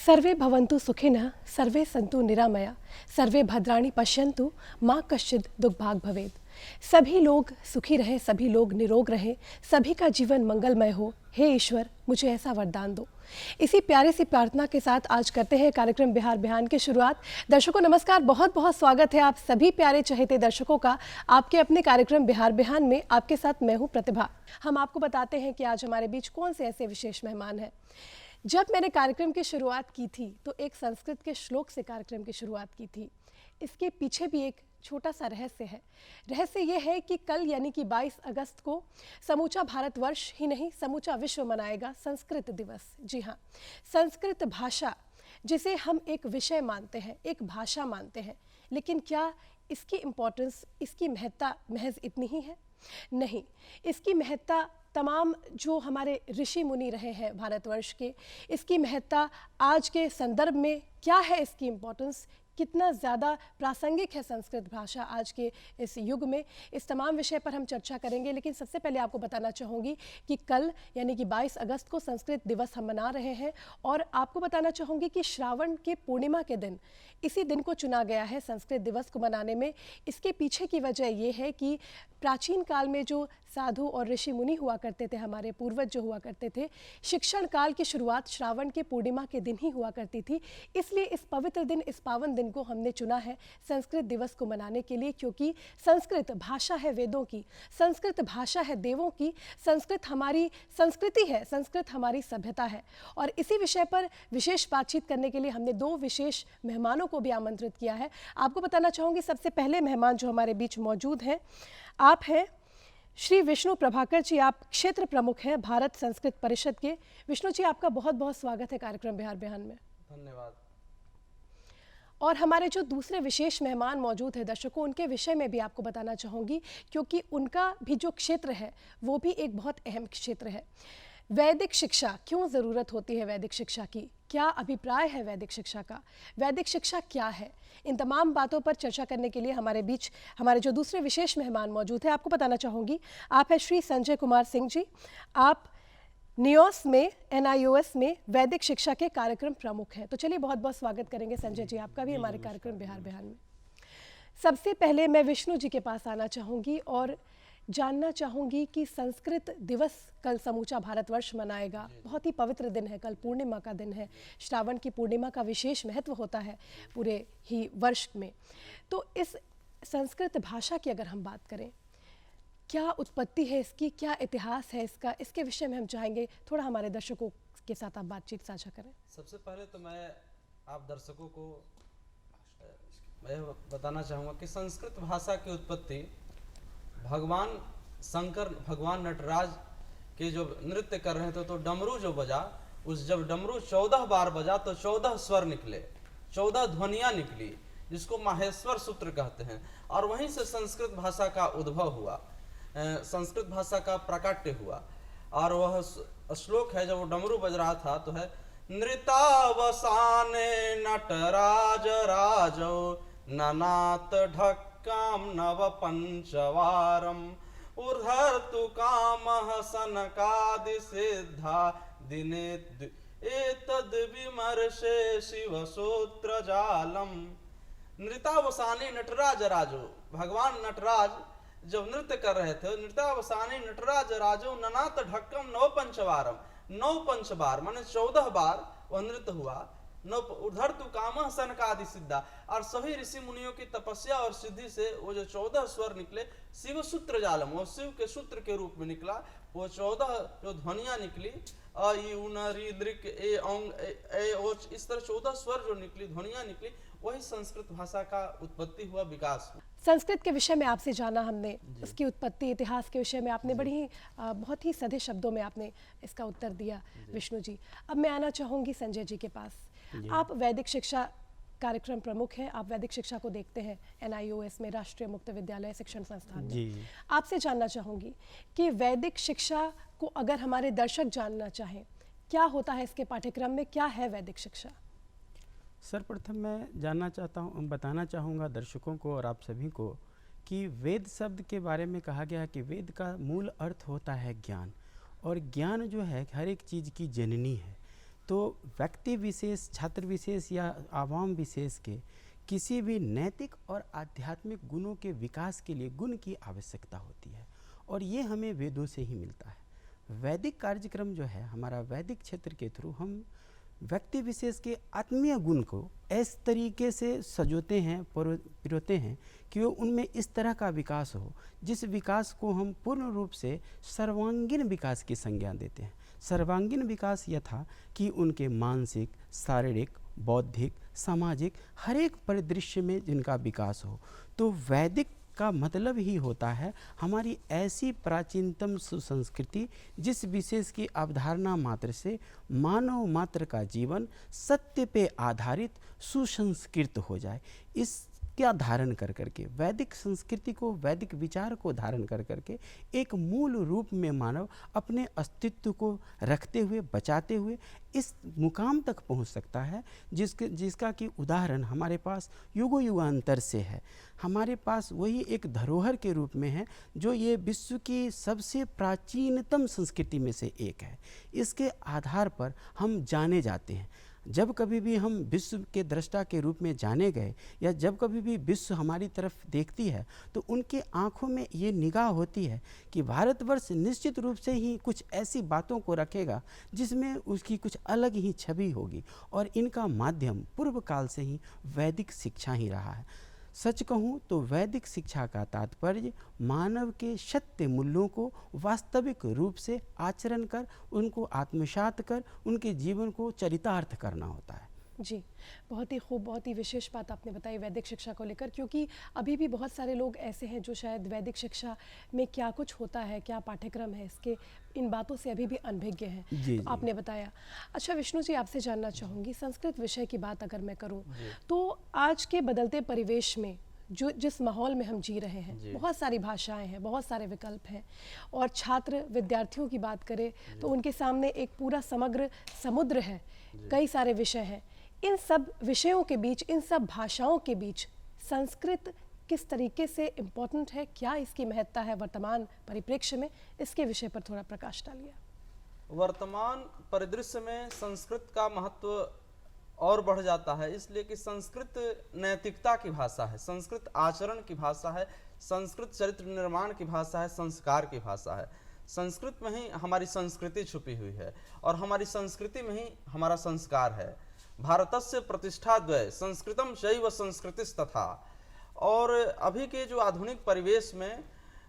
सर्वे भवन्तु सुखिनः, सर्वे सन्तु निरामया, सर्वे भद्राणि पश्यन्तु, माँ कश्चित् दुर्भाग् भवेत्। सभी लोग सुखी रहें, सभी लोग निरोग रहें, सभी का जीवन मंगलमय हो। हे ईश्वर, मुझे ऐसा वरदान दो। इसी प्यारी सी प्रार्थना के साथ आज करते हैं कार्यक्रम बिहार बिहान की शुरुआत। दर्शकों नमस्कार, बहुत बहुत स्वागत है आप सभी प्यारे चहेते दर्शकों का आपके अपने कार्यक्रम बिहार बिहान में। आपके साथ मैं हूँ प्रतिभा। हम आपको बताते हैं कि आज हमारे बीच कौन से ऐसे विशेष मेहमान हैं। जब मैंने कार्यक्रम की शुरुआत की थी तो एक संस्कृत के श्लोक से कार्यक्रम की शुरुआत की थी। इसके पीछे भी एक छोटा सा रहस्य है। रहस्य ये है कि कल यानी कि 22 अगस्त को समूचा भारतवर्ष ही नहीं समूचा विश्व मनाएगा संस्कृत दिवस। जी हाँ, संस्कृत भाषा जिसे हम एक विषय मानते हैं, एक भाषा मानते हैं, लेकिन क्या इसकी इम्पोर्टेंस, इसकी महत्ता महज इतनी ही है? नहीं, इसकी महत्ता तमाम जो हमारे ऋषि मुनि रहे हैं भारतवर्ष के, इसकी महत्ता आज के संदर्भ में क्या है, इसकी इम्पोर्टेंस कितना ज़्यादा प्रासंगिक है संस्कृत भाषा आज के इस युग में, इस तमाम विषय पर हम चर्चा करेंगे। लेकिन सबसे पहले आपको बताना चाहूँगी कि कल यानी कि 22 अगस्त को संस्कृत दिवस हम मना रहे हैं और आपको बताना चाहूँगी कि श्रावण के पूर्णिमा के दिन इसी दिन को चुना गया है संस्कृत दिवस को मनाने में। इसके पीछे की वजह ये है कि प्राचीन काल में जो साधु और ऋषि मुनि हुआ करते थे, हमारे पूर्वज जो हुआ करते थे, शिक्षण काल की शुरुआत श्रावण के पूर्णिमा के दिन ही हुआ करती थी। इसलिए इस पवित्र दिन, इस पावन दिन को हमने चुना है संस्कृत दिवस को मनाने के लिए, क्योंकि संस्कृत भाषा है वेदों की, संस्कृत भाषा है देवों की, संस्कृत हमारी संस्कृति है, संस्कृत हमारी सभ्यता है। और इसी विषय पर विशेष बातचीत करने के लिए हमने दो विशेष मेहमानों को भी आमंत्रित किया है। आपको बताना चाहूँगी सबसे पहले मेहमान जो हमारे बीच मौजूद हैं, आप हैं श्री विष्णु प्रभाकर जी। आप क्षेत्र प्रमुख हैं भारत संस्कृत परिषद के। विष्णु जी, आपका बहुत बहुत स्वागत है कार्यक्रम बिहार बिहान में। धन्यवाद। और हमारे जो दूसरे विशेष मेहमान मौजूद हैं दर्शकों, उनके विषय में भी आपको बताना चाहूँगी, क्योंकि उनका भी जो क्षेत्र है वो भी एक बहुत अहम क्षेत्र है। वैदिक शिक्षा, क्यों ज़रूरत होती है वैदिक शिक्षा की, क्या अभिप्राय है वैदिक शिक्षा का, वैदिक शिक्षा क्या है, इन तमाम बातों पर चर्चा करने के लिए हमारे बीच हमारे जो दूसरे विशेष मेहमान मौजूद हैं। आपको बताना चाहूँगी, आप हैं श्री संजय कुमार सिंह जी। आप नियोस में, NIOS में वैदिक शिक्षा के कार्यक्रम प्रमुख हैं। तो चलिए बहुत बहुत स्वागत करेंगे संजय जी आपका भी हमारे कार्यक्रम बिहार बिहान में। सबसे पहले मैं विष्णु जी के पास आना चाहूँगी और जानना चाहूँगी कि संस्कृत दिवस कल समूचा भारतवर्ष मनाएगा। बहुत ही पवित्र दिन है, कल पूर्णिमा का दिन है। श्रावण की पूर्णिमा का विशेष महत्व होता है पूरे ही वर्ष में। तो इस संस्कृत भाषा की अगर हम बात करें, क्या उत्पत्ति है इसकी, क्या इतिहास है इसका, इसके विषय में हम चाहेंगे थोड़ा हमारे दर्शकों के साथ आप बातचीत साझा करें। सबसे पहले तो मैं आप दर्शकों को मैं बताना चाहूँगा कि संस्कृत भाषा की उत्पत्ति भगवान शंकर, भगवान नटराज के जो नृत्य कर रहे थे तो डमरू जो बजा, उस जब डमरू 14 बार बजा तो 14 स्वर निकले, 14 ध्वनियाँ निकली, जिसको माहेश्वर सूत्र कहते हैं। और वहीं से संस्कृत भाषा का उद्भव हुआ, संस्कृत भाषा का प्राकट्य हुआ। और वह श्लोक है, जब वो डमरू बज रहा था तो है, नृतावसाने नटराज राजो ननात ढक्काम नव पंचवारम ऊर्धर्तु कामः सनकादि सिद्धा दिने एतद् विमर्शे शिव सूत्र जालम। नृतावसाने नटराज राजो, भगवान नटराज जब नृत्य कर रहे थे, नृतावसाने नटराज राजो ननात ढक्कम नव पंचवारम, 9 पंच बार माने 14 बार वह नृत्य हुआ। उधर तु कामः सनकादि सिद्धा, और सभी ऋषि मुनियों की तपस्या और सिद्धि से वो जो 14 स्वर निकले, शिव सूत्र जालम, वो शिव के सूत्र के रूप में निकला। वो 14 जो ध्वनियां निकली, अ ई उन री दृक ए औंग ए ओच, इस तरह 14 स्वर जो निकली, ध्वनियां निकली, वही संस्कृत भाषा का उत्पत्ति हुआ, विकास हुआ। संस्कृत के विषय में आपसे जाना हमने, उसकी उत्पत्ति, इतिहास के विषय में आपने बड़ी ही बहुत ही सधे शब्दों में आपने इसका उत्तर दिया विष्णु जी। अब मैं आना चाहूँगी संजय जी के पास। आप वैदिक शिक्षा कार्यक्रम प्रमुख हैं, आप वैदिक शिक्षा को देखते हैं NIOS में, राष्ट्रीय मुक्त विद्यालय शिक्षण संस्थान में। आपसे जानना चाहूँगी कि वैदिक शिक्षा को अगर हमारे दर्शक जानना चाहें, क्या होता है इसके पाठ्यक्रम में, क्या है वैदिक शिक्षा? सर्वप्रथम मैं जानना चाहता हूँ, बताना चाहूँगा दर्शकों को और आप सभी को कि वेद शब्द के बारे में कहा गया है कि वेद का मूल अर्थ होता है ज्ञान, और ज्ञान जो है हर एक चीज़ की जननी है। तो व्यक्ति विशेष, छात्र विशेष या आवाम विशेष के किसी भी नैतिक और आध्यात्मिक गुणों के विकास के लिए गुण की आवश्यकता होती है, और ये हमें वेदों से ही मिलता है। वैदिक कार्यक्रम जो है हमारा, वैदिक क्षेत्र के थ्रू हम व्यक्ति विशेष के आत्मीय गुण को इस तरीके से सजोते हैं, पिरोते हैं कि वो उनमें इस तरह का विकास हो, जिस विकास को हम पूर्ण रूप से सर्वांगीण विकास की संज्ञा देते हैं। सर्वांगीण विकास यह था कि उनके मानसिक, शारीरिक, बौद्धिक, सामाजिक हर एक परिदृश्य में जिनका विकास हो। तो वैदिक का मतलब ही होता है हमारी ऐसी प्राचीनतम सुसंस्कृति जिस विशेष की अवधारणा मात्र से मानव मात्र का जीवन सत्य पे आधारित सुसंस्कृत हो जाए। इसका धारण कर करके वैदिक संस्कृति को, वैदिक विचार को धारण कर करके एक मूल रूप में मानव अपने अस्तित्व को रखते हुए, बचाते हुए इस मुकाम तक पहुंच सकता है जिसका कि उदाहरण हमारे पास युगों युगांतर से है। हमारे पास वही एक धरोहर के रूप में है जो ये विश्व की सबसे प्राचीनतम संस्कृति में से एक है। इसके आधार पर हम जाने जाते हैं। जब कभी भी हम विश्व के दृष्टा के रूप में जाने गए या जब कभी भी विश्व हमारी तरफ देखती है तो उनके आँखों में ये निगाह होती है कि भारतवर्ष निश्चित रूप से ही कुछ ऐसी बातों को रखेगा जिसमें उसकी कुछ अलग ही छवि होगी, और इनका माध्यम पूर्व काल से ही वैदिक शिक्षा ही रहा है। सच कहूँ तो वैदिक शिक्षा का तात्पर्य मानव के सत्य मूल्यों को वास्तविक रूप से आचरण कर, उनको आत्मसात कर, उनके जीवन को चरितार्थ करना होता है। जी, बहुत ही खूब, बहुत ही विशेष बात आपने बताई वैदिक शिक्षा को लेकर, क्योंकि अभी भी बहुत सारे लोग ऐसे हैं जो शायद वैदिक शिक्षा में क्या कुछ होता है, क्या पाठ्यक्रम है, इसके इन बातों से अभी भी अनभिज्ञ हैं। जी, तो आपने बताया। अच्छा विष्णु जी, आपसे जानना चाहूँगी, संस्कृत विषय की बात अगर मैं करूँ तो आज के बदलते परिवेश में जिस माहौल में हम जी रहे हैं, बहुत सारी भाषाएं हैं, बहुत सारे विकल्प हैं, और छात्र विद्यार्थियों की बात करें तो उनके सामने एक पूरा समग्र समुद्र है, कई सारे विषय हैं। इन सब विषयों के बीच, इन सब भाषाओं के बीच संस्कृत किस तरीके से इम्पोर्टेंट है, क्या इसकी महत्ता है वर्तमान परिप्रेक्ष्य में, इसके विषय पर थोड़ा प्रकाश डालिए। वर्तमान परिदृश्य में संस्कृत का महत्व और बढ़ जाता है, इसलिए कि संस्कृत नैतिकता की भाषा है, संस्कृत आचरण की भाषा है, संस्कृत चरित्र निर्माण की भाषा है, संस्कार की भाषा है। संस्कृत में ही हमारी संस्कृति छुपी हुई है और हमारी संस्कृति में ही हमारा संस्कार है। भारतस्य प्रतिष्ठाद्वय संस्कृतम शैव संस्कृतिस्तथा। और अभी के जो आधुनिक परिवेश में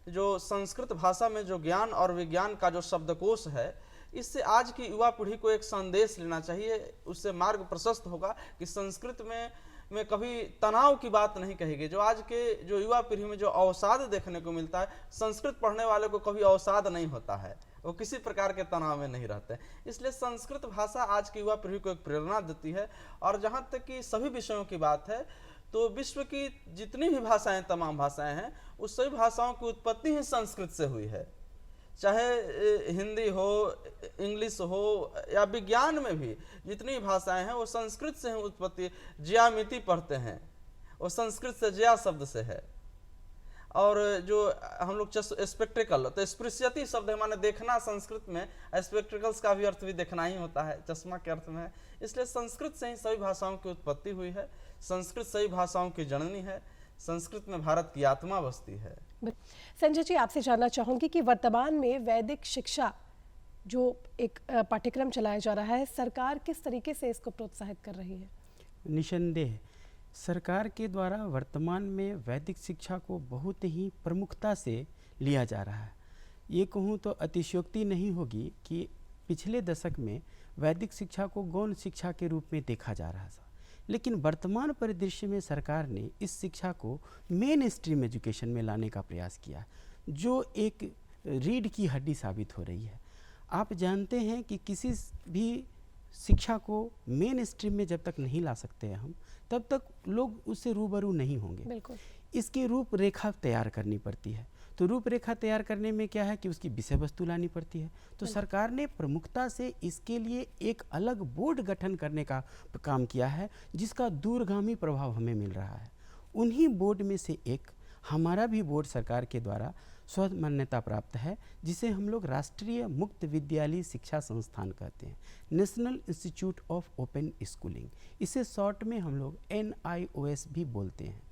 जो संस्कृत भाषा में जो ज्ञान और विज्ञान का जो शब्दकोश है, इससे आज की युवा पीढ़ी को एक संदेश लेना चाहिए, उससे मार्ग प्रशस्त होगा कि संस्कृत में कभी तनाव की बात नहीं कहेगी। जो आज के जो युवा पीढ़ी में जो अवसाद देखने को मिलता है, संस्कृत पढ़ने वाले को कभी अवसाद नहीं होता है, वो किसी प्रकार के तनाव में नहीं रहते। इसलिए संस्कृत भाषा आज की युवा पीढ़ी को एक प्रेरणा देती है। और जहाँ तक कि सभी विषयों की बात है तो विश्व की जितनी भी भाषाएं, तमाम भाषाएं हैं, उस सभी भाषाओं की उत्पत्ति ही संस्कृत से हुई है। चाहे हिंदी हो, इंग्लिश हो या विज्ञान में भी जितनी भाषाएं हैं वो संस्कृत से ही उत्पत्ति। ज्यामिति पढ़ते हैं वो संस्कृत से ज्या शब्द से है। और जो हम लोग स्पेक्ट्रिकल, तो स्पृश्यति शब्द है, माने देखना, संस्कृत में स्पेक्ट्रिकल्स का भी अर्थ भी देखना ही होता है, चश्मा के अर्थ में है। इसलिए संस्कृत से ही सभी भाषाओं की उत्पत्ति हुई है, संस्कृत सभी भाषाओं की जननी है, संस्कृत में भारत की आत्मा बसती है। संजय जी, आपसे जानना चाहूँगी कि वर्तमान में वैदिक शिक्षा जो एक पाठ्यक्रम चलाया जा रहा है, सरकार किस तरीके से इसको प्रोत्साहित कर रही है? निसंदेह सरकार के द्वारा वर्तमान में वैदिक शिक्षा को बहुत ही प्रमुखता से लिया जा रहा है। ये कहूँ तो अतिशयोक्ति नहीं होगी कि पिछले दशक में वैदिक शिक्षा को गौण शिक्षा के रूप में देखा जा रहा था, लेकिन वर्तमान परिदृश्य में सरकार ने इस शिक्षा को मेन स्ट्रीम एजुकेशन में लाने का प्रयास किया, जो एक रीढ़ की हड्डी साबित हो रही है। आप जानते हैं कि किसी भी शिक्षा को मेन स्ट्रीम में जब तक नहीं ला सकते हैं हम, तब तक लोग उससे रूबरू नहीं होंगे। बिल्कुल। इसकी रूपरेखा तैयार करनी पड़ती है। तो रूपरेखा तैयार करने में क्या है कि उसकी विषय वस्तु लानी पड़ती है। तो सरकार ने प्रमुखता से इसके लिए एक अलग बोर्ड गठन करने का काम किया है, जिसका दूरगामी प्रभाव हमें मिल रहा है। उन्हीं बोर्ड में से एक हमारा भी बोर्ड सरकार के द्वारा स्व मान्यता प्राप्त है, जिसे हम लोग राष्ट्रीय मुक्त विद्यालय शिक्षा संस्थान कहते हैं, national institute of open schooling, इसे शॉर्ट में हम लोग NIOS भी बोलते हैं।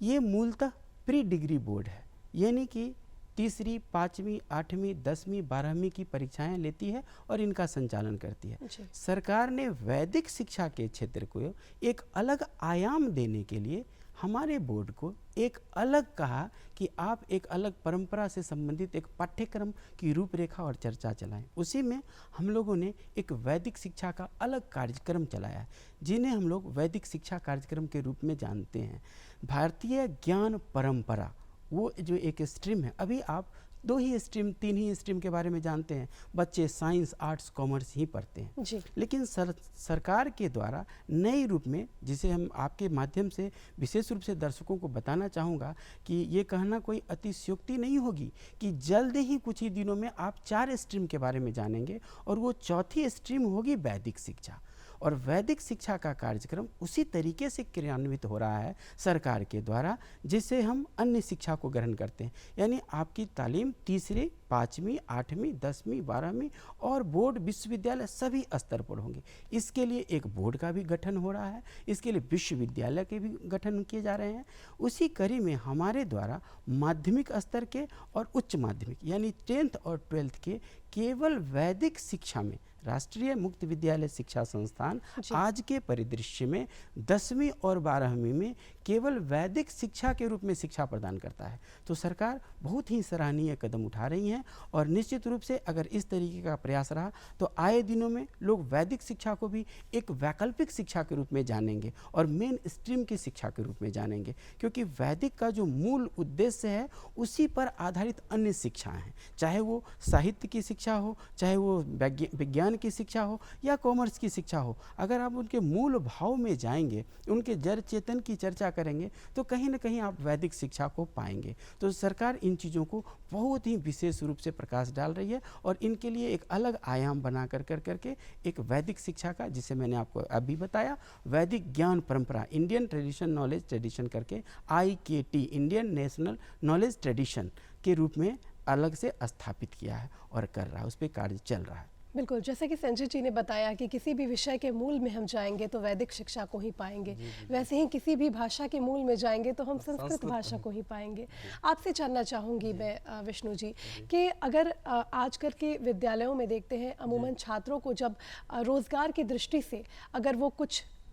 ये मूलतः प्री डिग्री बोर्ड है, यानी कि तीसरी, 5वीं, 8वीं, 10वीं, 12वीं की परीक्षाएं लेती है और इनका संचालन करती है। जी। सरकार ने वैदिक शिक्षा के क्षेत्र को एक अलग आयाम देने के लिए हमारे बोर्ड को एक अलग कहा कि आप एक अलग परंपरा से संबंधित एक पाठ्यक्रम की रूपरेखा और चर्चा चलाएं। उसी में हम लोगों ने एक वैदिक शिक्षा का अलग कार्यक्रम चलाया है, जिन्हें हम लोग वैदिक शिक्षा कार्यक्रम के रूप में जानते हैं। भारतीय ज्ञान परंपरा, वो जो एक स्ट्रीम है, अभी आप 2 ही स्ट्रीम, 3 ही स्ट्रीम के बारे में जानते हैं, बच्चे साइंस, आर्ट्स, कॉमर्स ही पढ़ते हैं। जी। लेकिन सरकार के द्वारा नए रूप में, जिसे हम आपके माध्यम से विशेष रूप से दर्शकों को बताना चाहूँगा कि ये कहना कोई अतिशयोक्ति नहीं होगी कि जल्द ही कुछ ही दिनों में आप 4 स्ट्रीम के बारे में जानेंगे, और वो चौथी स्ट्रीम होगी वैदिक शिक्षा। और वैदिक शिक्षा का कार्यक्रम उसी तरीके से क्रियान्वित हो रहा है सरकार के द्वारा, जिससे हम अन्य शिक्षा को ग्रहण करते हैं। यानी आपकी तालीम तीसरे, 5वीं, 8वीं, 10वीं, 12वीं और बोर्ड, विश्वविद्यालय सभी स्तर पर होंगे। इसके लिए एक बोर्ड का भी गठन हो रहा है, इसके लिए विश्वविद्यालय के भी गठन किए जा रहे हैं। उसी कड़ी में हमारे द्वारा माध्यमिक स्तर के और उच्च माध्यमिक यानी 10th और 12th के केवल वैदिक शिक्षा में राष्ट्रीय मुक्त विद्यालय शिक्षा संस्थान आज के परिदृश्य में 10वीं और 12वीं में केवल वैदिक शिक्षा के रूप में शिक्षा प्रदान करता है। तो सरकार बहुत ही सराहनीय कदम उठा रही है, और निश्चित रूप से अगर इस तरीके का प्रयास रहा तो आए दिनों में लोग वैदिक शिक्षा को भी एक वैकल्पिक शिक्षा के रूप में जानेंगे और मेन स्ट्रीम की शिक्षा के रूप में जानेंगे, क्योंकि वैदिक का जो मूल उद्देश्य है उसी पर आधारित अन्य शिक्षाएं हैं, चाहे वो साहित्य की शिक्षा हो, चाहे वो विज्ञान की शिक्षा हो या कॉमर्स की शिक्षा हो। अगर आप उनके मूल भाव में जाएंगे, उनके जड़ चेतन की चर्चा करेंगे, तो कहीं ना कहीं आप वैदिक शिक्षा को पाएंगे। तो सरकार इन चीज़ों को बहुत ही विशेष रूप से प्रकाश डाल रही है, और इनके लिए एक अलग आयाम बना करके एक वैदिक शिक्षा का, जिसे मैंने आपको अभी बताया, वैदिक ज्ञान परंपरा, इंडियन ट्रेडिशन नॉलेज ट्रेडिशन करके IKT, Indian national knowledge tradition के रूप में अलग से स्थापित किया है और कर रहा है, उस पर कार्य चल रहा है। बिल्कुल, जैसे कि संजय जी ने बताया कि किसी भी विषय के मूल में हम जाएंगे तो वैदिक शिक्षा को ही पाएंगे, वैसे ही किसी भी भाषा के मूल में जाएंगे तो हम संस्कृत भाषा को ही पाएंगे। आपसे जानना चाहूँगी मैं विष्णु जी कि अगर आजकल के विद्यालयों में देखते हैं, अमूमन छात्रों को जब रोज़गार की दृष्टि से अगर वो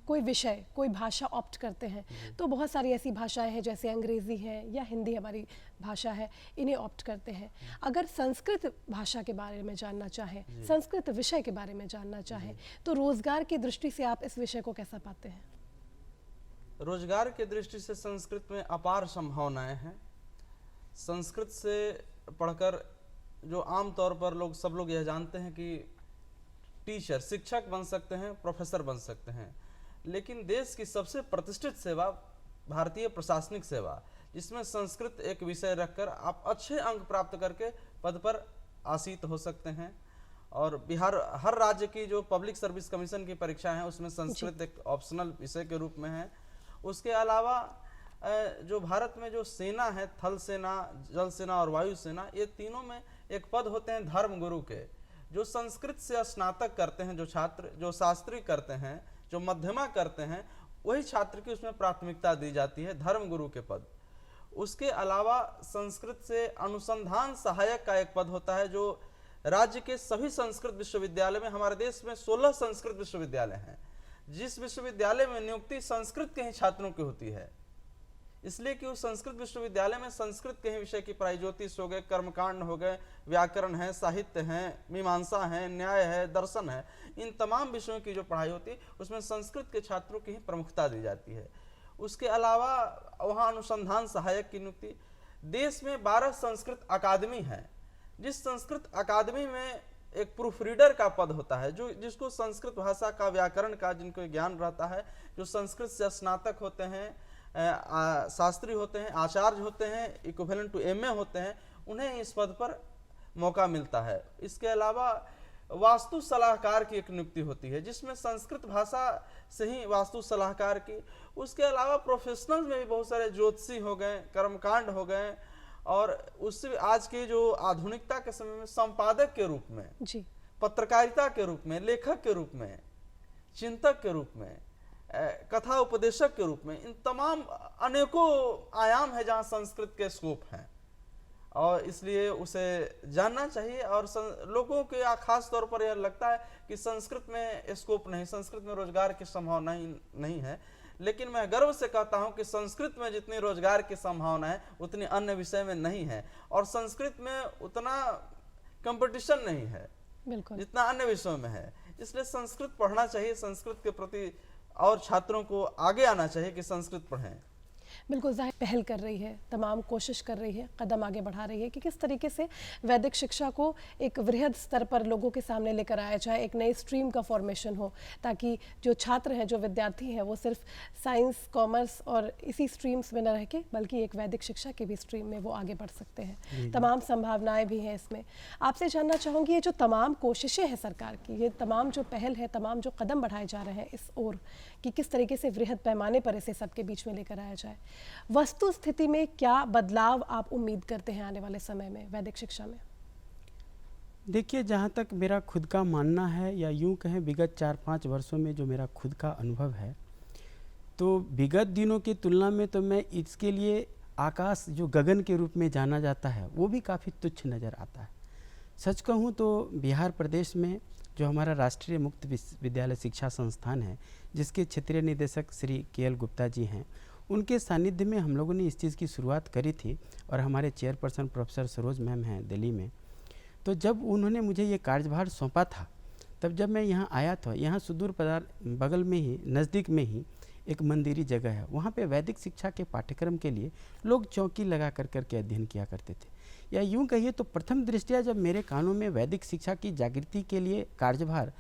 कोई विषय, कोई भाषा ऑप्ट करते हैं, तो बहुत सारी ऐसी भाषाएं हैं जैसे अंग्रेज़ी है या हिंदी हमारी भाषा है, इन्हें ऑप्ट करते हैं। अगर संस्कृत भाषा के बारे में जानना चाहें, संस्कृत विषय के बारे में जानना चाहें, तो रोज़गार की दृष्टि से आप इस विषय को कैसा पाते हैं? रोजगार की दृष्टि से संस्कृत में अपार संभावनाएं हैं। संस्कृत से पढ़कर जो आम तौर पर सब लोग यह जानते हैं कि टीचर, शिक्षक बन सकते हैं, प्रोफेसर बन सकते हैं, लेकिन देश की सबसे प्रतिष्ठित सेवा भारतीय प्रशासनिक सेवा, जिसमें संस्कृत एक विषय रखकर आप अच्छे अंक प्राप्त करके पद पर आसीत हो सकते हैं। और बिहार, हर राज्य की जो पब्लिक सर्विस कमीशन की परीक्षा है उसमें संस्कृत एक ऑप्शनल विषय के रूप में है। उसके अलावा जो भारत में जो सेना है, थल सेना, जल सेना और वायु सेना, ये तीनों में एक पद होते हैं धर्म गुरु के। जो संस्कृत से स्नातक करते हैं जो छात्र, जो शास्त्री करते हैं, जो मध्यमा करते हैं, वही छात्र की उसमें प्राथमिकता दी जाती है, धर्म गुरु के पद। उसके अलावा संस्कृत से अनुसंधान सहायक का एक पद होता है, जो राज्य के सभी संस्कृत विश्वविद्यालय में, हमारे देश में 16 संस्कृत विश्वविद्यालय हैं, जिस विश्वविद्यालय में नियुक्ति संस्कृत के ही छात्रों की होती है, इसलिए कि उस संस्कृत विश्वविद्यालय में संस्कृत के ही विषय की पढ़ाई, ज्योतिष हो गए, कर्मकांड हो गए, व्याकरण है, साहित्य है, मीमांसा है, न्याय है, दर्शन है, इन तमाम विषयों की जो पढ़ाई होती है उसमें संस्कृत के छात्रों की ही प्रमुखता दी जाती है। उसके अलावा वहाँ अनुसंधान सहायक की नियुक्ति, देश में 12 संस्कृत अकादमी है, जिस संस्कृत अकादमी में एक प्रूफ रीडर का पद होता है, जो जिसको संस्कृत भाषा का, व्याकरण का जिनको ज्ञान रहता है, जो संस्कृत से स्नातक होते हैं, शास्त्री होते हैं, आचार्य होते हैं, इक्विवेलेंट टू MA होते हैं, उन्हें इस पद पर मौका मिलता है। इसके अलावा वास्तु सलाहकार की एक नियुक्ति होती है, जिसमें संस्कृत भाषा से ही वास्तु सलाहकार की। उसके अलावा प्रोफेशनल में भी बहुत सारे ज्योतिषी हो गए, कर्मकांड हो गए, और उससे आज के जो आधुनिकता के समय में संपादक के रूप में, जी, पत्रकारिता के रूप में, लेखक के रूप में, चिंतक के रूप में, कथा उपदेशक के रूप में, इन तमाम अनेकों आयाम है जहाँ संस्कृत के स्कोप हैं और इसलिए उसे जानना चाहिए। और लोगों के खास तौर पर यह लगता है कि संस्कृत में स्कोप नहीं, संस्कृत में रोजगार की संभावना नहीं है, लेकिन मैं गर्व से कहता हूं कि संस्कृत में जितनी रोजगार की संभावना है उतनी अन्य विषय में नहीं है, और संस्कृत में उतना कंपटीशन नहीं है बिल्कुल। जितना अन्य विषयों में है। इसलिए संस्कृत पढ़ना चाहिए, संस्कृत के प्रति और छात्रों को आगे आना चाहिए कि संस्कृत पढ़ें। बिल्कुल, ज़ाहिर पहल कर रही है, तमाम कोशिश कर रही है, कदम आगे बढ़ा रही है कि किस तरीके से वैदिक शिक्षा को एक वृहद स्तर पर लोगों के सामने लेकर आया जाए, एक नई स्ट्रीम का फॉर्मेशन हो, ताकि जो छात्र हैं, जो विद्यार्थी हैं, वो सिर्फ साइंस, कॉमर्स और इसी स्ट्रीम्स में न रह के बल्कि एक वैदिक शिक्षा की भी स्ट्रीम में वो आगे बढ़ सकते हैं। तमाम संभावनाएँ भी हैं इसमें। आपसे जानना चाहूँगी, ये जो तमाम कोशिशें हैं सरकार की, ये तमाम जो पहल है, तमाम जो कदम बढ़ाए जा रहे हैं इस ओर कि किस तरीके से वृहद पैमाने पर इसे सबके बीच में लेकर आया जाए, वस्तु स्थिति में क्या बदलाव आप उम्मीद करते हैं आने वाले समय में वैदिक शिक्षा में? देखिए, जहाँ तक मेरा खुद का मानना है, या यूँ कहें विगत 4-5 वर्षों में जो मेरा खुद का अनुभव है, तो विगत दिनों की तुलना में तो मैं इसके लिए आकाश जो गगन के रूप में जाना जाता है वो भी काफ़ी तुच्छ नज़र आता है। सच कहूँ तो बिहार प्रदेश में जो हमारा राष्ट्रीय मुक्त विद्यालय शिक्षा संस्थान है, जिसके क्षेत्रीय निदेशक श्री KL गुप्ता जी हैं, उनके सानिध्य में हम लोगों ने इस चीज़ की शुरुआत करी थी, और हमारे चेयरपर्सन प्रोफेसर सरोज मैम हैं दिल्ली में। तो जब उन्होंने मुझे ये कार्यभार सौंपा था, तब जब मैं यहाँ आया था, यहाँ सुदूर बगल में ही, नज़दीक में ही एक मंदिरी जगह है, वहाँ पे वैदिक शिक्षा के पाठ्यक्रम के लिए लोग चौकी लगा करके अध्ययन किया करते थे। या यूँ कहिए तो प्रथम दृष्टया जब मेरे कानों में वैदिक शिक्षा की जागृति के लिए कार्यभार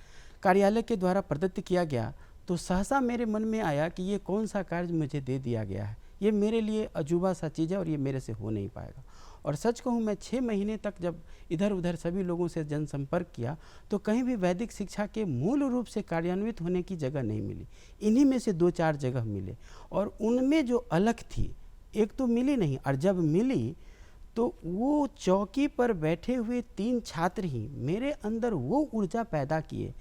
कार्यालय के द्वारा प्रदत्त किया गया, तो सहसा मेरे मन में आया कि ये कौन सा कार्य मुझे दे दिया गया है, ये मेरे लिए अजूबा सा चीज़ है और ये मेरे से हो नहीं पाएगा। और सच कहूँ, मैं 6 महीने तक जब इधर उधर सभी लोगों से जनसंपर्क किया, तो कहीं भी वैदिक शिक्षा के मूल रूप से कार्यान्वित होने की जगह नहीं मिली। इन्हीं में से 2-4 जगह मिले, और उनमें जो अलग थी एक तो मिली नहीं, और जब मिली तो वो चौकी पर बैठे हुए 3 छात्र ही मेरे अंदर वो ऊर्जा पैदा किए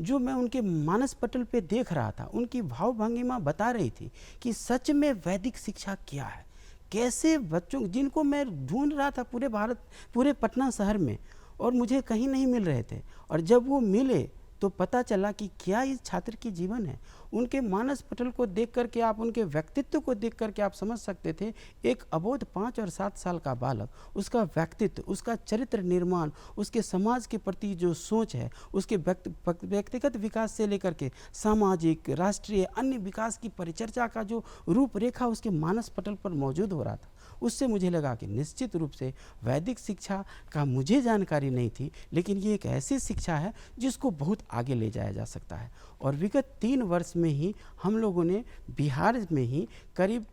जो मैं उनके मानस पटल पे देख रहा था। उनकी भाव भंगिमा बता रही थी कि सच में वैदिक शिक्षा क्या है, कैसे बच्चों जिनको मैं ढूंढ रहा था पूरे भारत, पूरे पटना शहर में, और मुझे कहीं नहीं मिल रहे थे, और जब वो मिले तो पता चला कि क्या इस छात्र की जीवन है। उनके मानस पटल को देख करके आप, उनके व्यक्तित्व को देख करके आप समझ सकते थे एक अबोध 5 और 7 साल का बालक, उसका व्यक्तित्व, उसका चरित्र निर्माण, उसके समाज के प्रति जो सोच है, उसके व्यक्तिगत विकास से लेकर के सामाजिक, राष्ट्रीय, अन्य विकास की परिचर्चा का जो रूपरेखा उसके मानस पटल पर मौजूद हो रहा था, उससे मुझे लगा कि निश्चित रूप से वैदिक शिक्षा का मुझे जानकारी नहीं थी, लेकिन ये एक ऐसी शिक्षा है जिसको बहुत आगे ले जाया जा सकता है। और विगत 3 वर्ष में ही हम लोगों ने बिहार में ही करीब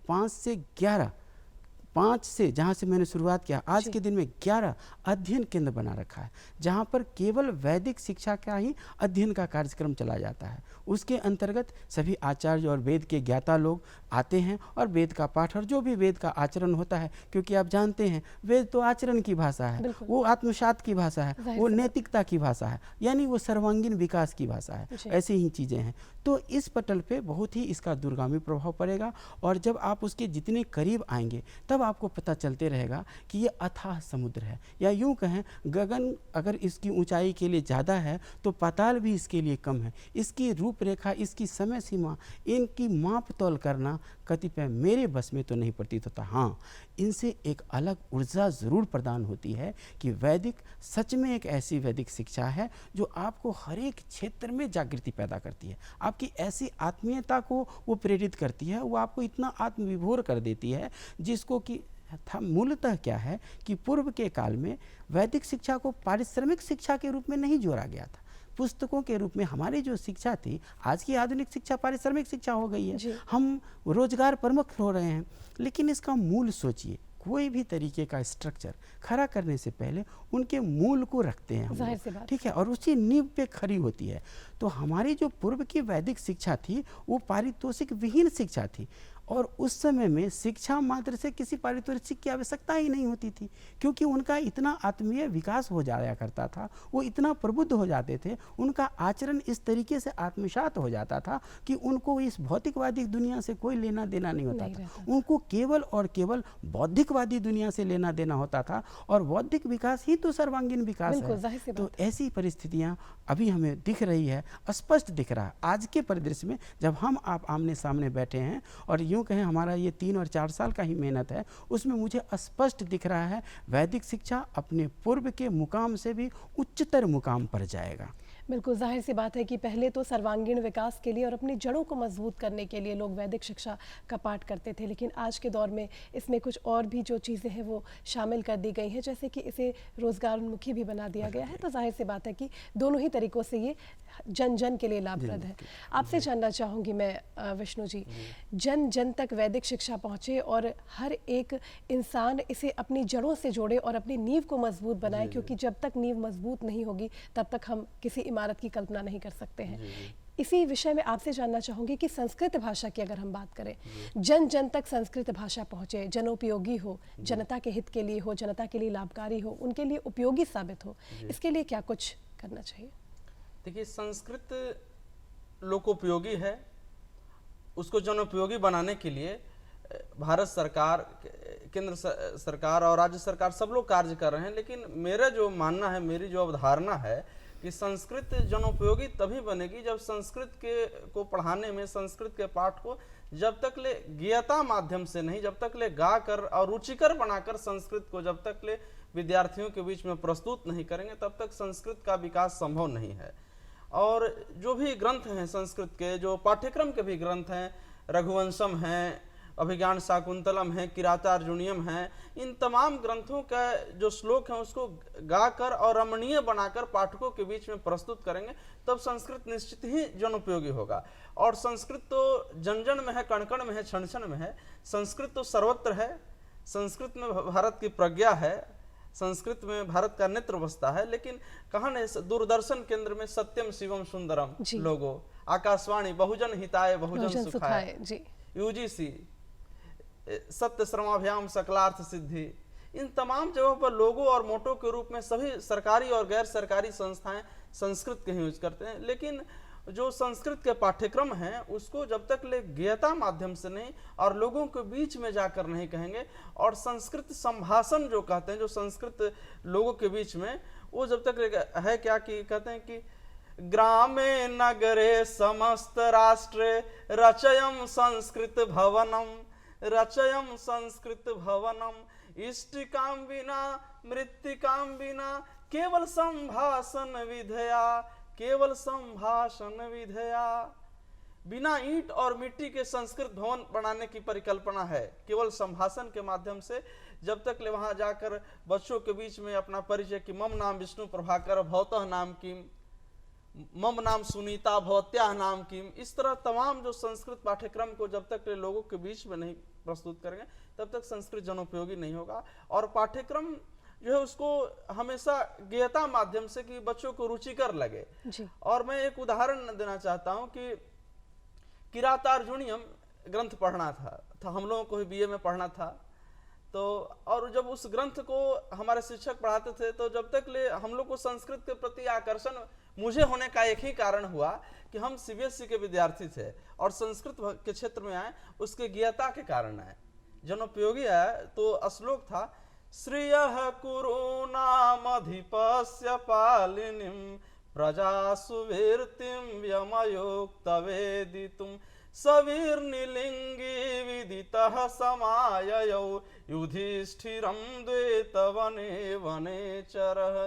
5 से जहाँ से मैंने शुरुआत किया, आज के दिन में 11 अध्ययन केंद्र बना रखा है, जहाँ पर केवल वैदिक शिक्षा का ही अध्ययन का कार्यक्रम चला जाता है। उसके अंतर्गत सभी आचार्य और वेद के ज्ञाता लोग आते हैं, और वेद का पाठ और जो भी वेद का आचरण होता है, क्योंकि आप जानते हैं वेद तो आचरण की भाषा है, वो आत्मसात की भाषा है, वो नैतिकता की भाषा है, यानी वो सर्वांगीण विकास की भाषा है। ऐसी ही चीज़ें हैं। तो इस पटल पे बहुत ही इसका दूरगामी प्रभाव पड़ेगा, और जब आप उसके जितने करीब आएंगे तब आपको पता चलते रहेगा कि ये अथाह समुद्र है, या यूँ कहें गगन अगर इसकी ऊंचाई के लिए ज़्यादा है तो पाताल भी इसके लिए कम है। इसकी रूपरेखा, इसकी समय सीमा, इनकी माप तौल करना कतिपय मेरे बस में तो नहीं प्रतीत होता। हाँ, इनसे एक अलग ऊर्जा ज़रूर प्रदान होती है कि वैदिक सच में एक ऐसी वैदिक शिक्षा है जो आपको हर एक क्षेत्र में जागृति पैदा करती है, आपकी ऐसी आत्मीयता को वो प्रेरित करती है, वो आपको इतना आत्मविभोर कर देती है, जिसको कि था मूलतः क्या है कि पूर्व के काल में वैदिक शिक्षा को पारिश्रमिक शिक्षा के रूप में नहीं जोड़ा गया था, पुस्तकों के रूप में हमारी जो शिक्षा थी। आज की आधुनिक शिक्षा पारिश्रमिक शिक्षा हो गई है, हम रोजगार प्रमुख हो रहे हैं, लेकिन इसका मूल सोचिए, कोई भी तरीके का स्ट्रक्चर खड़ा करने से पहले उनके मूल को रखते हैं हम, ठीक है, और उसी नींव पे खड़ी होती है। तो हमारी जो पूर्व की वैदिक शिक्षा थी वो पारितोषिक विहीन शिक्षा थी, और उस समय में शिक्षा मात्र से किसी पारितोषिक की आवश्यकता ही नहीं होती थी, क्योंकि उनका इतना आत्मीय विकास हो जाया करता था, वो इतना प्रबुद्ध हो जाते थे, उनका आचरण इस तरीके से आत्मसात हो जाता था कि उनको इस भौतिकवादी दुनिया से कोई लेना देना नहीं होता था। उनको केवल और केवल बौद्धिकवादी दुनिया से लेना देना होता था, और बौद्धिक विकास ही तो सर्वांगीण विकास है। तो ऐसी परिस्थितियां अभी हमें दिख रही है, स्पष्ट दिख रहा है आज के परिदृश्य में, जब हम आप आमने सामने बैठे हैं और यूं कहें हमारा ये 3 और 4 साल का ही मेहनत है, उसमें मुझे स्पष्ट दिख रहा है वैदिक शिक्षा अपने पूर्व के मुकाम से भी उच्चतर मुकाम पर जाएगा। बिल्कुल, जाहिर सी बात है कि पहले तो सर्वांगीण विकास के लिए और अपनी जड़ों को मजबूत करने के लिए लोग वैदिक शिक्षा का पाठ करते थे, लेकिन आज के दौर में इसमें कुछ और भी जो चीज़ें हैं वो शामिल कर दी गई हैं, जैसे कि इसे रोजगारोन्मुखी भी बना दिया गया है। तो जाहिर सी बात है कि दोनों ही तरीक़ों से ये जन जन के लिए लाभप्रद है। आपसे जानना चाहूँगी मैं विष्णु जी, जन जन तक वैदिक शिक्षा पहुँचे और हर एक इंसान इसे अपनी जड़ों से जोड़े और अपनी नींव को मजबूत बनाए, क्योंकि जब तक नींव मजबूत नहीं होगी तब तक हम किसी इमारत की कल्पना नहीं कर सकते हैं। इसी विषय में आपसे जानना चाहूँगी कि संस्कृत भाषा की अगर हम बात करें, जन जन तक संस्कृत भाषा पहुँचे, जनोपयोगी हो, जनता के हित के लिए हो, जनता के लिए लाभकारी हो, उनके लिए उपयोगी साबित हो, इसके लिए क्या कुछ करना चाहिए? देखिए, संस्कृत लोकोपयोगी है, उसको जनोपयोगी बनाने के लिए भारत सरकार, केंद्र सरकार और राज्य सरकार सब लोग कार्य कर रहे हैं। लेकिन मेरा जो मानना है, मेरी जो अवधारणा है कि संस्कृत जनोपयोगी तभी बनेगी जब संस्कृत को पढ़ाने में, संस्कृत के पाठ को जब तक ले ज्ञेयता माध्यम से नहीं, जब तक ले गा कर और रुचिकर बनाकर संस्कृत को जब तक ले विद्यार्थियों के बीच में प्रस्तुत नहीं करेंगे, तब तक संस्कृत का विकास संभव नहीं है। और जो भी ग्रंथ हैं संस्कृत के, जो पाठ्यक्रम के भी ग्रंथ हैं, रघुवंशम हैं, अभिज्ञान शाकुंतलम है, किरातार्जुनीयम है, इन तमाम ग्रंथों का जो श्लोक है उसको गाकर और रमणीय बनाकर पाठकों के बीच में प्रस्तुत करेंगे, तब संस्कृत निश्चित ही जनोपयोगी होगा। और संस्कृत तो जन जन में है, कण कण में है, क्षण क्षण में है। संस्कृत तो सर्वत्र है। संस्कृत में भारत की प्रज्ञा है, संस्कृत में भारत का नेत्र बसता है। लेकिन कहा नहीं, दूरदर्शन केंद्र में सत्यम शिवम सुंदरम लोगो, आकाशवाणी बहुजन हिताय बहुजन सुखाय, यूजीसी सत्य श्रमाभ्याम सकलार्थ सिद्धि, इन तमाम जगहों पर लोगों और मोटो के रूप में सभी सरकारी और गैर सरकारी संस्थाएं संस्कृत के ही यूज करते हैं। लेकिन जो संस्कृत के पाठ्यक्रम हैं उसको जब तक ले ज्ञेयता माध्यम से नहीं और लोगों के बीच में जाकर नहीं कहेंगे, और संस्कृत संभाषण जो कहते हैं, जो संस्कृत लोगों के बीच में, वो जब तक है क्या कि कहते हैं कि ग्रामे नगरे समस्त राष्ट्रे रचयम संस्कृत भवनम, रचयम संस्कृत भवनम, इष्टिकाम बिना मृत्तिकाम बिना, केवल संभाषण विधया, केवल संभाषण विधया। बिना ईंट और मिट्टी के संस्कृत भवन बनाने की परिकल्पना है, केवल संभाषण के माध्यम से। जब तक ले वहां जाकर बच्चों के बीच में अपना परिचय कि मम नाम विष्णु प्रभाकर भवतः नाम किम, मम नाम सुनीता भवत्याह नाम किम, इस तरह तमाम जो संस्कृत पाठ्यक्रम को जब तक लोगों के बीच में नहीं प्रस्तुत करेंगे तब तक संस्कृत जनोपयोगी नहीं होगा। और पाठ्यक्रम जो है उसको हमेशा ज्ञेयता माध्यम से कि बच्चों को रुचिकर लगे। और मैं एक उदाहरण देना चाहता हूं कि किरातार्जुनीयम ग्रंथ पढ़ना था हम लोगों को भी बीए में पढ़ना था। तो और जब उस ग्रंथ को हमारे शिक्षक पढ़ाते थे तो जब तक ले हम लोग को संस्कृत के प्रति आकर्षण मुझे होने का एक ही कारण हुआ कि हम सीबीएसई के विद्यार्थी थे और संस्कृत के क्षेत्र में आए, उसके ज्ञेयता के कारण आए, जनोपयोगी आए। तो श्लोक था, श्रियः कुरूणामधिपस्य पालिनीं प्रजासुवीर्तिं व्यमयोक्तवेदितुं सवीर्निलिङ्गी विदितः समाययौ युधिष्ठिरं द्वैतवने वनेचरः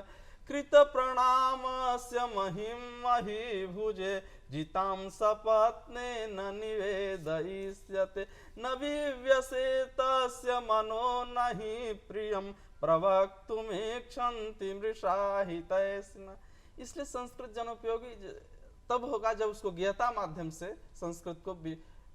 कृतप्रणामस्य महिं महीभुजे जितां सपत्नेन निवेदयिष्यते न विव्यसेतस्य मनो नहि प्रियं प्रवक्तुमीक्षन्ति मृषाहितैस्न। इसलिए संस्कृत जनोपयोगी तब होगा जब उसको ज्ञेयता माध्यम से संस्कृत को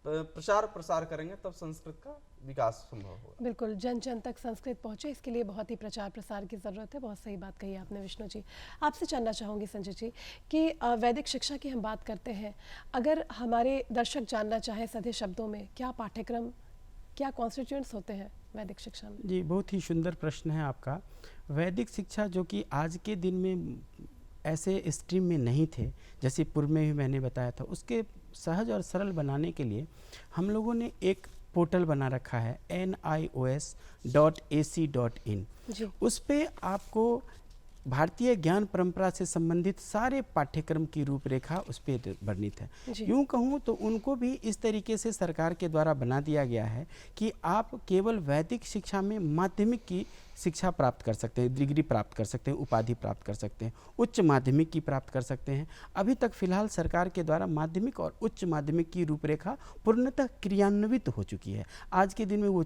प्रसार करेंगे, तब संस्कृत का विकास संभव होगा। बिल्कुल, जन जन तक संस्कृत पहुंचे, इसके लिए बहुत ही प्रचार प्रसार की ज़रूरत है। बहुत सही बात कही आपने विष्णु जी। आपसे जानना चाहूँगी संजय जी कि वैदिक शिक्षा की हम बात करते हैं, अगर हमारे दर्शक जानना चाहें सीधे शब्दों में, क्या पाठ्यक्रम, क्या कॉन्स्टिट्यूएंट्स होते हैं वैदिक शिक्षा में? जी, बहुत ही सुंदर प्रश्न है आपका। वैदिक शिक्षा जो कि आज के दिन में ऐसे स्ट्रीम में नहीं थे, जैसे पूर्व में भी मैंने बताया था, उसके सहज और सरल बनाने के लिए हम लोगों ने एक पोर्टल बना रखा है nios.ac.in। जी। उस पे आपको भारतीय ज्ञान परंपरा से संबंधित सारे पाठ्यक्रम की रूपरेखा उस पर वर्णित है। जी। यूँ कहूँ तो उनको भी इस तरीके से सरकार के द्वारा बना दिया गया है कि आप केवल वैदिक शिक्षा में माध्यमिक की शिक्षा प्राप्त कर सकते हैं, डिग्री प्राप्त कर सकते हैं, उपाधि प्राप्त कर सकते हैं, उच्च माध्यमिक की प्राप्त कर सकते हैं। अभी तक फिलहाल सरकार के द्वारा माध्यमिक और उच्च माध्यमिक की रूपरेखा पूर्णतः क्रियान्वित हो चुकी है। आज के दिन में वो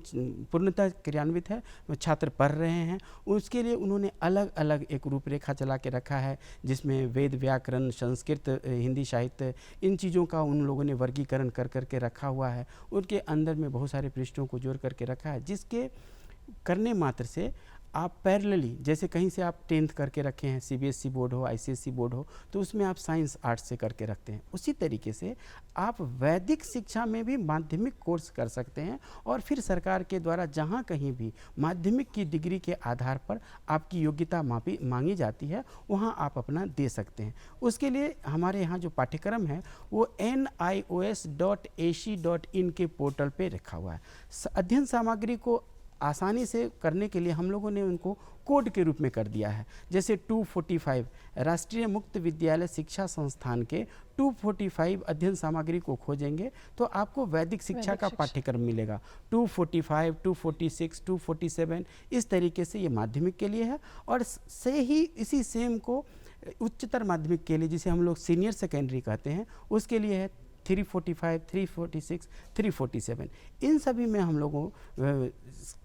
पूर्णतः क्रियान्वित है, छात्र पढ़ रहे हैं। उसके लिए उन्होंने अलग अलग एक रूपरेखा चला के रखा है, जिसमें वेद, व्याकरण, संस्कृत, हिंदी साहित्य, इन चीज़ों का उन लोगों ने वर्गीकरण कर करके रखा हुआ है। उनके अंदर में बहुत सारे पृष्ठों को जोड़ करके रखा है, जिसके करने मात्र से आप पैरेलली, जैसे कहीं से आप 10th करके रखे हैं, सीबीएसई बोर्ड हो, आईसीएसई बोर्ड हो, तो उसमें आप साइंस आर्ट्स से करके रखते हैं। उसी तरीके से आप वैदिक शिक्षा में भी माध्यमिक कोर्स कर सकते हैं और फिर सरकार के द्वारा जहाँ कहीं भी माध्यमिक की डिग्री के आधार पर आपकी योग्यता मांगी जाती है, वहाँ आप अपना दे सकते हैं। उसके लिए हमारे यहाँ जो पाठ्यक्रम है वो nios.ac.in के पोर्टल पे रखा हुआ है। अध्ययन सामग्री को आसानी से करने के लिए हम लोगों ने उनको कोड के रूप में कर दिया है। जैसे 245 राष्ट्रीय मुक्त विद्यालय शिक्षा संस्थान के 245 अध्ययन सामग्री को खोजेंगे तो आपको वैदिक शिक्षा का पाठ्यक्रम मिलेगा। 245, 246, 247 इस तरीके से ये माध्यमिक के लिए है। और से ही इसी सेम को उच्चतर माध्यमिक के लिए, जिसे हम लोग सीनियर सेकेंडरी कहते हैं, उसके लिए है 345, 346, 347। इन सभी में हम लोगों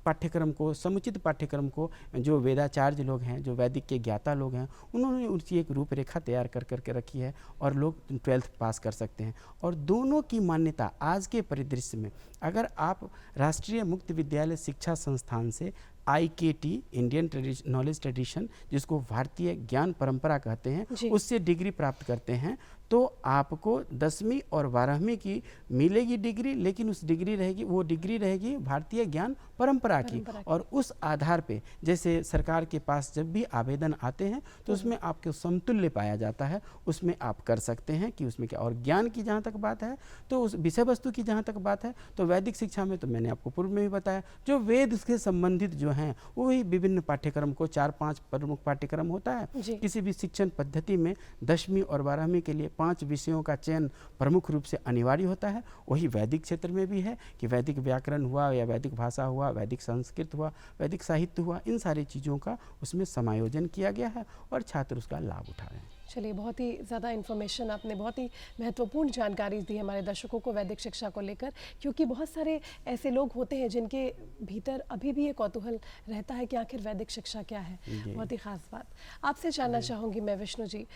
पाठ्यक्रम को, समुचित पाठ्यक्रम को, जो वेदाचार्य लोग हैं, जो वैदिक के ज्ञाता लोग हैं, उन्होंने उसकी एक रूपरेखा तैयार कर करके रखी है और लोग 12th पास कर सकते हैं। और दोनों की मान्यता आज के परिदृश्य में, अगर आप राष्ट्रीय मुक्त विद्यालय शिक्षा संस्थान से IKT, इंडियन नॉलेज ट्रेडिशन, जिसको भारतीय ज्ञान परंपरा कहते हैं, उससे डिग्री प्राप्त करते हैं, तो आपको 10वीं और 12वीं की मिलेगी डिग्री, लेकिन उस डिग्री रहेगी, वो डिग्री रहेगी भारतीय ज्ञान परंपरा की। और उस आधार पे जैसे सरकार के पास जब भी आवेदन आते हैं तो उसमें आपको समतुल्य पाया जाता है, उसमें आप कर सकते हैं कि उसमें क्या। और ज्ञान की जहाँ तक बात है, तो उस विषय वस्तु की जहाँ तक बात है, तो वैदिक शिक्षा में तो मैंने आपको पूर्व में भी बताया, जो वेद से संबंधित जो हैं वही विभिन्न पाठ्यक्रम को 4-5 प्रमुख पाठ्यक्रम होता है। किसी भी शिक्षण पद्धति में 10वीं और 12वीं के लिए 5 विषयों का चयन प्रमुख रूप से अनिवार्य होता है। वही वैदिक क्षेत्र में भी है कि वैदिक व्याकरण हुआ या वैदिक भाषा हुआ, वैदिक संस्कृत हुआ, वैदिक साहित्य हुआ, इन सारी चीज़ों का उसमें समायोजन किया गया है और छात्र उसका लाभ उठा रहे हैं। चलिए, बहुत ही ज़्यादा इन्फॉर्मेशन आपने, बहुत ही महत्वपूर्ण जानकारी दी हमारे दर्शकों को वैदिक शिक्षा को लेकर, क्योंकि बहुत सारे ऐसे लोग होते हैं जिनके भीतर अभी भी ये कौतूहल रहता है कि आखिर वैदिक शिक्षा क्या है। बहुत ही ख़ास बात आपसे जानना चाहूँगी मैं विष्णु जी,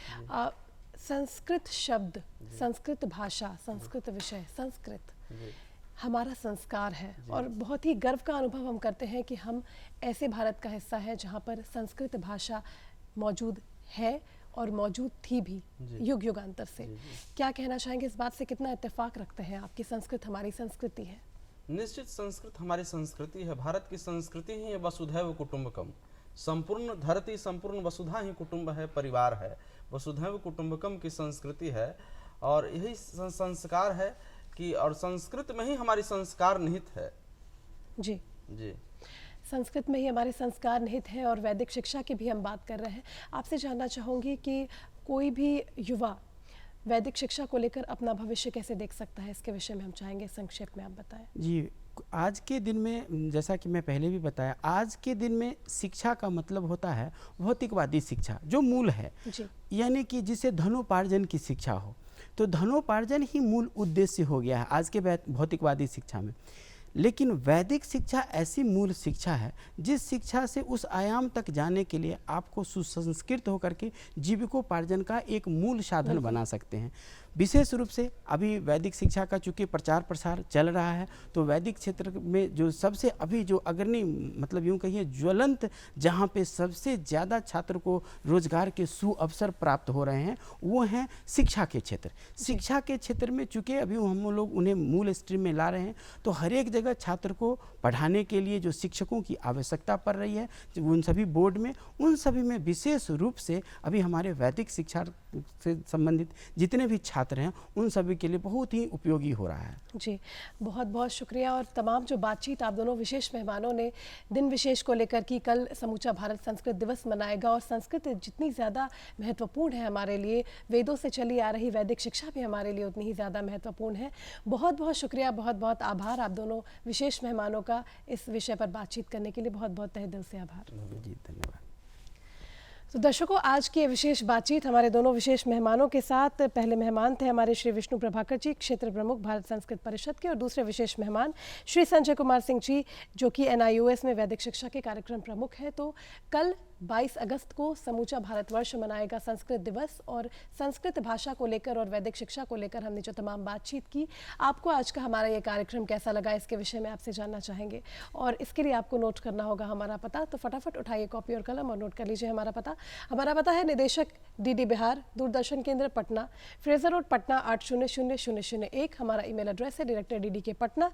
संस्कृत शब्द, संस्कृत भाषा, संस्कृत विषय, संस्कृत हमारा संस्कार है और बहुत ही गर्व का अनुभव हम करते हैं कि हम ऐसे भारत का हिस्सा है जहाँ पर संस्कृत भाषा मौजूद है और मौजूद थी भी युग युगांतर से। क्या कहना चाहेंगे इस बात से, कितना इत्तेफाक रखते हैं आपकी संस्कृत हमारी संस्कृति है? निश्चित संस्कृत हमारी संस्कृति है। भारत की संस्कृति ही है वसुधैव कुटुंबकम। संपूर्ण धरती, संपूर्ण वसुधा ही कुटुंब है, परिवार है। वसुधैव कुटुंबकम की संस्कृति है और यही संस्कार है कि, और संस्कृत में ही हमारी संस्कार निहित है। जी जी, संस्कृत में ही हमारे संस्कार निहित हैं और वैदिक शिक्षा की भी हम बात कर रहे हैं। आपसे जानना चाहूँगी कि कोई भी युवा वैदिक शिक्षा को लेकर अपना भविष्य कैसे देख सकता है, इसके विषय में हम चाहेंगे संक्षेप में आप बताएं। जी, आज के दिन में, जैसा कि मैं पहले भी बताया, आज के दिन में शिक्षा का मतलब होता है भौतिकवादी शिक्षा, जो मूल है, यानी कि जिसे धनोपार्जन की शिक्षा हो। तो धनोपार्जन ही मूल उद्देश्य हो गया है आज के भौतिकवादी शिक्षा में। लेकिन वैदिक शिक्षा ऐसी मूल शिक्षा है जिस शिक्षा से उस आयाम तक जाने के लिए आपको सुसंस्कृत होकर के जीविकोपार्जन का एक मूल साधन बना सकते हैं। विशेष रूप से अभी वैदिक शिक्षा का चूँकि प्रचार प्रसार चल रहा है, तो वैदिक क्षेत्र में जो सबसे अभी जो अग्रणी मतलब यूँ कहिए ज्वलंत जहाँ पे सबसे ज़्यादा छात्र को रोजगार के सुअवसर प्राप्त हो रहे हैं वो हैं शिक्षा के क्षेत्र। शिक्षा के क्षेत्र में चूँकि अभी हम लोग उन्हें मूल स्ट्रीम में ला रहे हैं, तो हर एक जगह छात्र को पढ़ाने के लिए जो शिक्षकों की आवश्यकता पड़ रही है उन सभी बोर्ड में, उन सभी में विशेष रूप से अभी हमारे वैदिक शिक्षा से संबंधित जितने भी छात्र हैं उन सभी के लिए बहुत ही उपयोगी हो रहा है। जी, बहुत बहुत शुक्रिया। और तमाम जो बातचीत आप दोनों विशेष मेहमानों ने दिन विशेष को लेकर की, कल समूचा भारत संस्कृत दिवस मनाएगा और संस्कृत जितनी ज़्यादा महत्वपूर्ण है हमारे लिए, वेदों से चली आ रही वैदिक शिक्षा भी हमारे लिए उतनी ही ज़्यादा महत्वपूर्ण है। बहुत बहुत शुक्रिया, बहुत बहुत आभार आप दोनों विशेष मेहमानों का इस विषय पर बातचीत करने के लिए। बहुत बहुत तहे दिल से आभार। जी धन्यवाद। तो दर्शकों, आज की ये विशेष बातचीत हमारे दोनों विशेष मेहमानों के साथ, पहले मेहमान थे हमारे श्री विष्णु प्रभाकर जी, क्षेत्र प्रमुख भारत संस्कृत परिषद के, और दूसरे विशेष मेहमान श्री संजय कुमार सिंह जी, जो कि NIOS में वैदिक शिक्षा के कार्यक्रम प्रमुख हैं। तो कल 22 अगस्त को समूचा भारतवर्ष मनाएगा संस्कृत दिवस, और संस्कृत भाषा को लेकर और वैदिक शिक्षा को लेकर हमने जो तमाम बातचीत की, आपको आज का हमारा ये कार्यक्रम कैसा लगा इसके विषय में आपसे जानना चाहेंगे। और इसके लिए आपको नोट करना होगा हमारा पता, तो फटाफट उठाइए कॉपी और कलम और नोट कर लीजिए हमारा पता। हमारा पता है निदेशक DD बिहार, दूरदर्शन केंद्र पटना, फ्रेजर रोड पटना 800001। हमारा ईमेल एड्रेस है director DD के पटना।